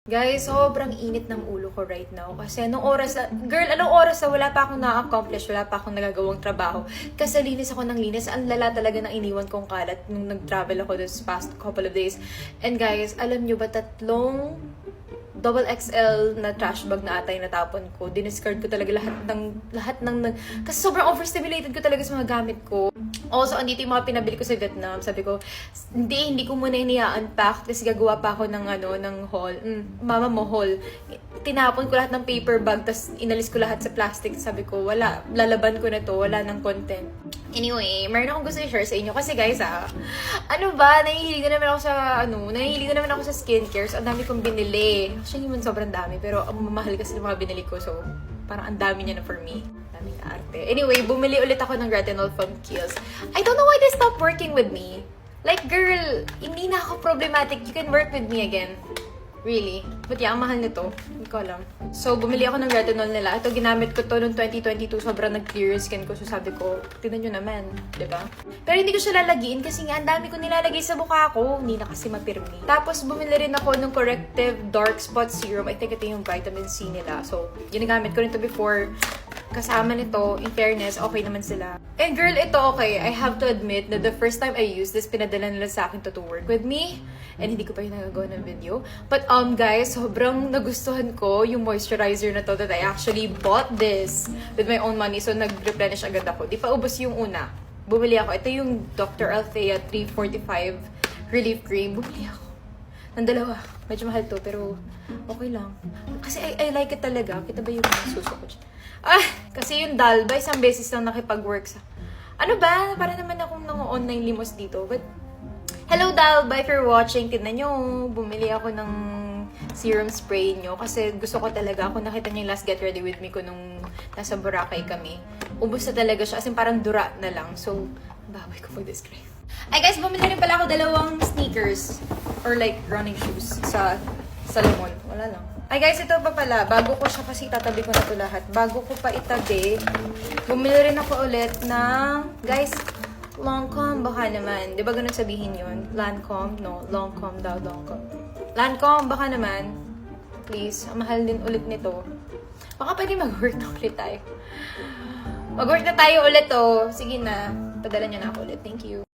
Guys, sobrang init ng ulo ko right now. Kasi anong oras na wala pa akong na-accomplish, wala pa akong nagagawang trabaho. Kasi linis ako ng linis. Ang lala talaga ng iniwan kong kalat nung nag-travel ako this past couple of days. And guys, alam nyo ba, 3 double XL na trash bag na atay natapon ko. Diniscard ko talaga lahat ng kasi sobrang overstimulated ko talaga sa mga gamit ko. Also, andito yung mga pinabili ko sa Vietnam. Sabi ko, hindi ko muna ina-unpack. Tapos gagawa pa ako ng haul. Mama mo, haul. Tinapon ko lahat ng paper bag. Tapos inalis ko lahat sa plastic. Sabi ko, wala. Lalaban ko na to. Wala ng content. Anyway, meron akong gusto i-share sa inyo. Kasi guys, nahihilig na naman ako sa skincare. So, ang dami kong binili. Actually, naman sobrang dami. Pero ang mamahal kasi ng mga binili ko. So, parang ang dami niya na for me. Daming arte. Anyway, bumili ulit ako ng retinol from Kiehl's. I don't know why they stopped working with me. Like, girl, hindi na ako problematic. You can work with me again. Really? But yeah, ang mahal nito. Hindi ko alam. So, bumili ako ng retinol nila. Ito, ginamit ko to noong 2022. Sobrang nag-clear yung skin ko. So, sabi ko, tignan nyo naman. Diba? Pero hindi ko siya lalagyan kasi nga, ang dami ko nilalagay sa mukha ko. Hindi na kasi mapirmi. Tapos, bumili rin ako ng Corrective Dark Spot Serum. I think ito yung vitamin C nila. So, ginagamit ko rin to before. Kasama nito, in fairness, okay naman sila. And girl, ito okay. I have to admit na the first time I used this, pinadala nila sa akin to work with me. And hindi ko pa yung nagagawa ng video. But guys, sobrang nagustuhan ko yung moisturizer na to that I actually bought this with my own money. So, nag-replenish agad ako. Di pa ubos yung una. Bumili ako. Ito yung Dr. Althea 345 Relief Cream. Bumili ako ng dalawa. Medyo mahal to, pero okay lang. Kasi I like it talaga. Kita ba yung suso ko dyan? Kasi yung Dalba, isang beses lang nakipag-work sa... Ano ba? Para naman akong nang-online limos dito. But, hello Dalba, if you're watching, tignan nyo, bumili ako ng serum spray nyo. Kasi gusto ko talaga, ako nakita nyo yung last Get Ready With Me ko nung nasa Boracay kami. Ubus na talaga siya, as in parang dura na lang. So, bawi ko mag-describe. Ay guys, bumili rin pala ako 2 sneakers or like running shoes sa Salomon. Wala lang. Ay guys, ito pa pala. Bago ko siya kasi tatabi ko na ito lahat. Bago ko pa itabi, bumili rin ako ulit ng, guys, Lancome. Baka naman. Di ba ganun sabihin yun? Lancome? No. Lancome daw. Lancome. Lancome. Baka naman. Please. Ang mahal din ulit nito. Baka pwede mag-work na ulit tayo. Mag-work na tayo ulit, oh. Sige na. Padala niyo na ako ulit. Thank you.